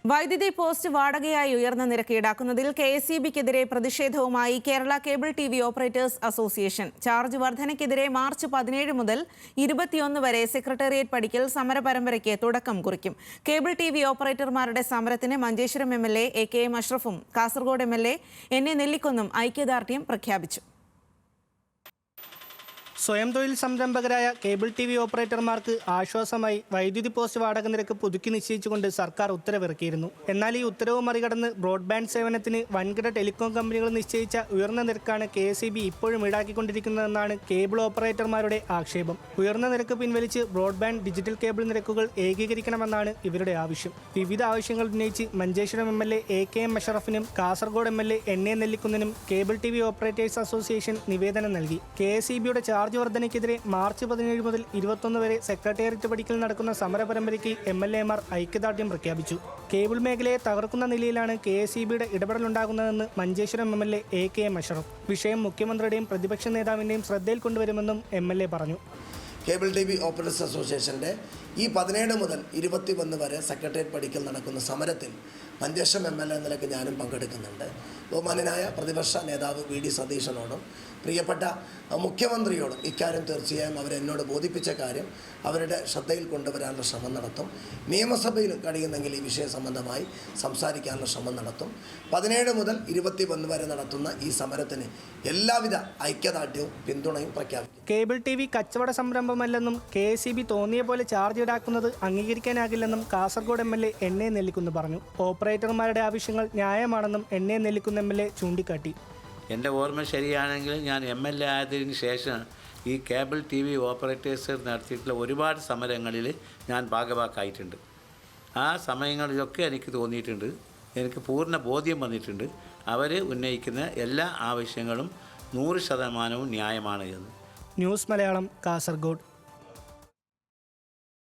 വൈദ്യുതി പോസ്റ്റ് വാടകയായി ഉയർന്ന നിരക്ക് ഈടാക്കുന്നതിൽ KSEBിക്കെതിരെ പ്രതിഷേധവുമായി Kerala cable TV operators association. Charge വർധനയ്ക്കെതിരെ മാർച്ച് 17 മുതൽ 21 വരെ സെക്രട്ടേറിയറ്റ് പടിക്കൽ സമരപരമ്പരയ്ക്ക് തുടക്കം കുറിക്കും. കേബിൾ TV ഓപ്പറേറ്റർമാരുടെ സമരത്തിന് Manjeshwaram MLA AKM അഷ്റഫും Kasaragod MLA NA നെല്ലിക്കുന്നും ഐക്യദാർഢ്യം പ്രഖ്യാപിച്ചു. സ്വയം തൊഴിൽ സംരംഭകരായ കേബിൾ TV ഓപ്പറേറ്റർമാർക്ക് ആശ്വാസമായി വൈദ്യുതി പോസ്റ്റ് വാടക നിരക്ക് പുതുക്കി നിശ്ചയിച്ചുകൊണ്ട് സർക്കാർ ഉത്തരവിറക്കിയിരുന്നു. എന്നാൽ ഈ ഉത്തരവ് മറികടന്ന് ബ്രോഡ്ബാൻഡ് സേവനത്തിന് വൻകിട ടെലികോം കമ്പനികൾ നിശ്ചയിച്ച ഉയർന്ന നിരക്കാണ് KSEB ഇപ്പോഴും ഈടാക്കിക്കൊണ്ടിരിക്കുന്നതെന്നാണ് കേബിൾ ഓപ്പറേറ്റർമാരുടെ ആക്ഷേപം. ഉയർന്ന നിരക്ക് പിൻവലിച്ച് ബ്രോഡ്ബാൻഡ് ഡിജിറ്റൽ കേബിൾ നിരക്കുകൾ ഏകീകരിക്കണമെന്നാണ് ഇവരുടെ ആവശ്യം. വിവിധ ആവശ്യങ്ങൾ ഉന്നയിച്ച് മഞ്ചേശ്വരം MLA AKM അഷ്റഫിനും കാസർഗോഡ് MLA NA നെല്ലിക്കുന്നിനും കേബിൾ TV ഓപ്പറേറ്റേഴ്സ് അസോസിയേഷൻ നിവേദനം നൽകി. KSEBയുടെ ചാർജ് വർധനയ്ക്കെതിരെ മാർച്ച് 17 മുതൽ 21 വരെ സെക്രട്ടേറിയറ്റ് പടിക്കൽ നടക്കുന്ന സമരപരമ്പരയ്ക്ക് MLAമാർ ഐക്യദാർഢ്യം പ്രഖ്യാപിച്ചു. കേബിൾ മേഖലയെ തകർക്കുന്ന നിലയിലാണ് KSEBയുടെ ഇടപെടലുണ്ടാകുന്നതെന്ന് മഞ്ചേശ്വരം MLA AKM അഷ്റഫ്. വിഷയം മുഖ്യമന്ത്രിയുടെയും പ്രതിപക്ഷ നേതാവിൻ്റെയും ശ്രദ്ധയിൽ കൊണ്ടുവരുമെന്നും MLA പറഞ്ഞു. കേബിൾ TV ഓപ്പറേറ്റേഴ്സ് അസോസിയേഷൻ്റെ ഈ 17 മുതൽ 21 വരെ സെക്രട്ടേറിയറ്റ് പടിക്കൽ നടക്കുന്ന സമരത്തിൽ മഞ്ചേശ്വരം MLA എന്ന നിലയ്ക്ക് ഞാനും പങ്കെടുക്കുന്നുണ്ട്. ബഹുമാന്യനായ പ്രതിപക്ഷ നേതാവ് VD സതീശനോടും പ്രിയപ്പെട്ട മുഖ്യമന്ത്രിയോടും ഇക്കാര്യം തീർച്ചയായും അവരെന്നോട് ബോധിപ്പിച്ച കാര്യം അവരുടെ ശ്രദ്ധയിൽ കൊണ്ടുവരാനുള്ള ശ്രമം നടത്തും. നിയമസഭയിൽ കഴിയുന്നെങ്കിൽ ഈ വിഷയ സംബന്ധമായി സംസാരിക്കാനുള്ള ശ്രമം നടത്തും. 17 മുതൽ 21 വരെ നടത്തുന്ന ഈ സമരത്തിന് എല്ലാവിധ ഐക്യദാർഢ്യവും പിന്തുണയും പ്രഖ്യാപിക്കും. കേബിൾ TV കച്ചവട സംരംഭമല്ലെന്നും KSEB തോന്നിയ പോലെ ചാർജ് ഈടാക്കുന്നത് അംഗീകരിക്കാനാകില്ലെന്നും കാസർഗോഡ് MLA NA നെല്ലിക്കുന്ന് പറഞ്ഞു. ഓപ്പറേറ്റർമാരുടെ ആവശ്യങ്ങൾ ന്യായമാണെന്നും NA നെല്ലിക്കുന്ന് MLA ചൂണ്ടിക്കാട്ടി. എൻ്റെ ഓർമ്മ ശരിയാണെങ്കിൽ ഞാൻ MLA ആയതിനു ശേഷം ഈ കേബിൾ TV ഓപ്പറേറ്റേഴ്സ് നടത്തിയിട്ടുള്ള ഒരുപാട് സമരങ്ങളിൽ ഞാൻ ഭാഗവാക്കായിട്ടുണ്ട്. ആ സമയങ്ങളിലൊക്കെ എനിക്ക് തോന്നിയിട്ടുണ്ട്, എനിക്ക് പൂർണ്ണ ബോധ്യം വന്നിട്ടുണ്ട്, അവർ ഉന്നയിക്കുന്ന എല്ലാ ആവശ്യങ്ങളും 100% ന്യായമാണ് എന്ന്. ന്യൂസ് മലയാളം, കാസർഗോഡ്.